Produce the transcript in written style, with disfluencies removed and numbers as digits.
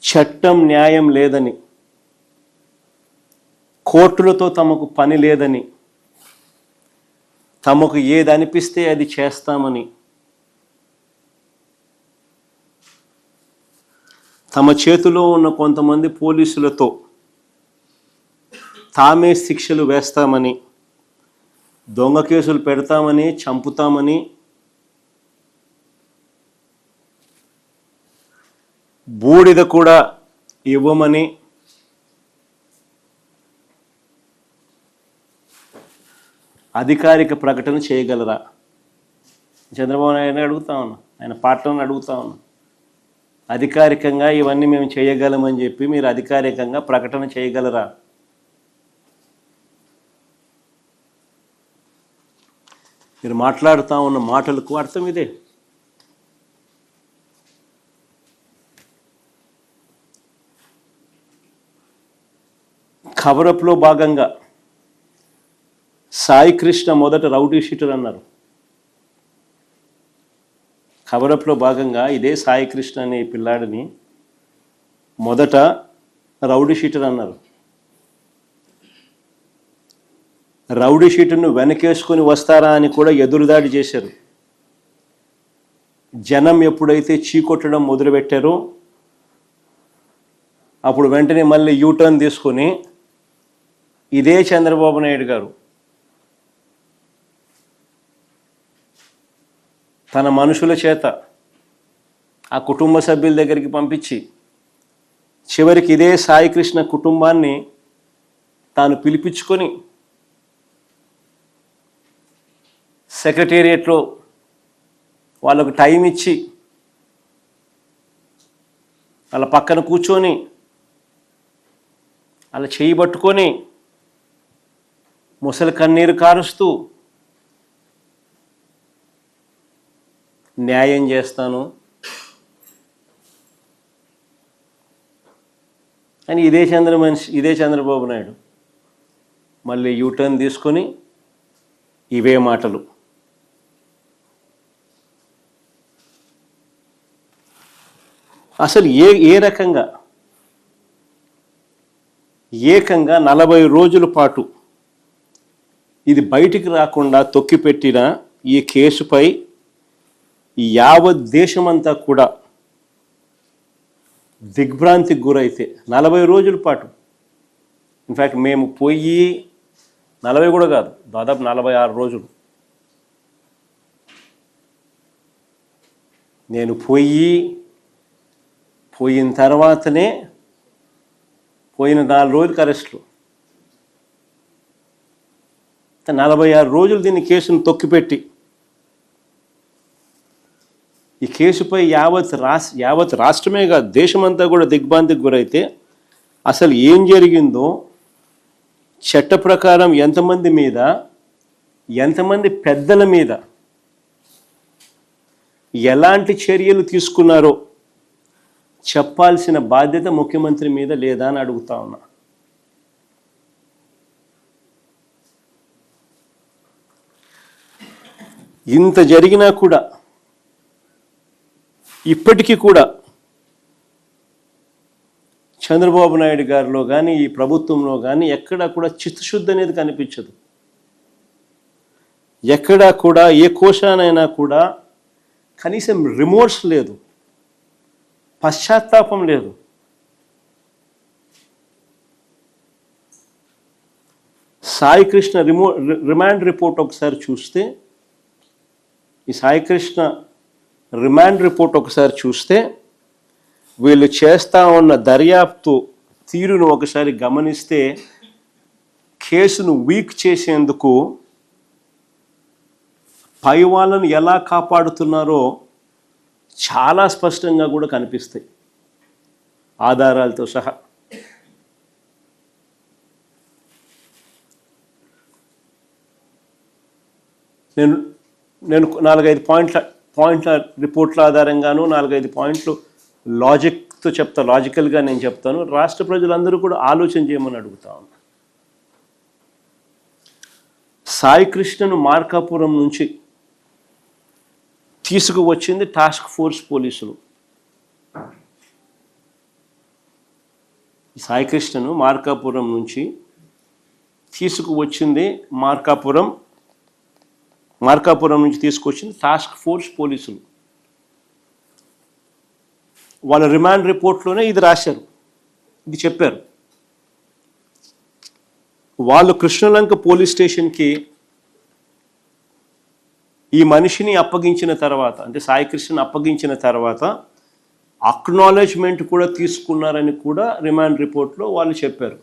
చట్టం న్యాయం లేదని, కోర్టులతో తమకు పని లేదని, తమకు ఏది అనిపిస్తే అది చేస్తామని, తమ చేతిలో ఉన్న కొంతమంది పోలీసులతో తామే శిక్షలు వేస్తామని, దొంగ కేసులు పెడతామని, చంపుతామని, బూడిద కూడా ఇవ్వమని, అధికారిక ప్రకటన చేయగలరా? చంద్రబాబు నాయుడు అడుగుతా ఉన్నా, ఆయన పార్టీలను అడుగుతా ఉన్నా. అధికారికంగా ఇవన్నీ మేము చేయగలమని చెప్పి మీరు అధికారికంగా ప్రకటన చేయగలరా? మీరు మాట్లాడుతూ ఉన్న మాటలకు అర్థం ఇదే. కవరప్లో భాగంగా సాయి కృష్ణ మొదట రౌడీ షీటర్ అన్నారు. కవరప్లో భాగంగా ఇదే సాయి కృష్ణ అనే పిల్లాడిని మొదట రౌడీ షీటర్ అన్నారు. రౌడీ షీటర్ను వెనకేసుకొని వస్తారా అని కూడా ఎదురుదాడి చేశారు. జనం ఎప్పుడైతే చీకొట్టడం మొదలుపెట్టారో అప్పుడు వెంటనే మళ్ళీ యూటర్న్ తీసుకొని ఇదే చంద్రబాబు నాయుడు గారు తన మనుషుల చేత ఆ కుటుంబ సభ్యుల దగ్గరికి పంపించి చివరికి ఇదే సాయి కృష్ణ కుటుంబాన్ని తాను పిలిపించుకొని సెక్రటేరియట్లో వాళ్ళకు టైం ఇచ్చి వాళ్ళ పక్కన కూర్చొని వాళ్ళ చేయి పట్టుకొని ముసలి కన్నీరు కారుస్తూ న్యాయం చేస్తాను అని ఇదే చంద్రబాబు నాయుడు మళ్ళీ యూటర్న్ తీసుకొని ఇవే మాటలు. అసలు ఏ రకంగా ఏకంగా 40 రోజుల పాటు ఇది బయటికి రాకుండా తొక్కిపెట్టిన ఈ కేసుపై యావత్ దేశమంతా కూడా దిగ్భ్రాంతికి గురైతే 40 రోజుల పాటు, ఇన్ఫ్యాక్ట్ మేము పోయి 40 కూడా కాదు, దాదాపు 46 రోజులు నేను పోయిన తర్వాతనే పోయిన 4 రోజులకు అరెస్టులు, 46 రోజులు దీన్ని కేసును తొక్కిపెట్టి ఈ కేసుపై యావత్ రాష్ట్రమే కాదు దేశమంతా కూడా దిగ్భ్రాంతికి గురైతే అసలు ఏం జరిగిందో, చట్ట ప్రకారం ఎంతమంది మీద, ఎంతమంది పెద్దల మీద ఎలాంటి చర్యలు తీసుకున్నారో చెప్పాల్సిన బాధ్యత ముఖ్యమంత్రి మీద లేదా అని అడుగుతా ఉన్నా. ఇంత జరిగినా కూడా ఇప్పటికీ కూడా చంద్రబాబు నాయుడు గారిలో కానీ ఈ ప్రభుత్వంలో కానీ ఎక్కడా కూడా చిత్తశుద్ధి అనేది కనిపించదు. ఎక్కడా కూడా ఏ కోశానైనా కూడా కనీసం రిమోర్స్ లేదు, పశ్చాత్తాపం లేదు. సాయి కృష్ణ రిమాండ్ రిపోర్ట్ ఒకసారి చూస్తే, ఈ సాయి కృష్ణ రిమాండ్ రిపోర్ట్ ఒకసారి చూస్తే వీళ్ళు చేస్తూ ఉన్న దర్యాప్తు తీరును ఒకసారి గమనిస్తే కేసును వీక్ చేసేందుకు పై వాళ్ళను ఎలా కాపాడుతున్నారో చాలా స్పష్టంగా కూడా కనిపిస్తాయి ఆధారాలతో సహా. నేను 4-5 పాయింట్ల రిపోర్ట్ల ఆధారంగాను 4-5 పాయింట్లు లాజిక్తో లాజికల్గా నేను చెప్తాను. రాష్ట్ర ప్రజలందరూ కూడా ఆలోచన చేయమని అడుగుతా ఉన్నా. సాయి కృష్ణను మార్కాపురం నుంచి తీసుకువచ్చింది టాస్క్ ఫోర్స్ పోలీసులు. సాయికృష్ణను మార్కాపురం నుంచి తీసుకువచ్చింది మార్కాపురం నుంచి తీసుకొచ్చింది టాస్క్ ఫోర్స్ పోలీసులు. వాళ్ళ రిమాండ్ రిపోర్ట్లోనే ఇది రాశారు, ఇది చెప్పారు. వాళ్ళు కృష్ణలంక పోలీస్ స్టేషన్కి ఈ మనిషిని అప్పగించిన తర్వాత, అంటే సాయికృష్ణను అప్పగించిన తర్వాత అక్నాలెడ్జ్మెంట్ కూడా తీసుకున్నారని కూడా రిమాండ్ రిపోర్ట్లో వాళ్ళు చెప్పారు.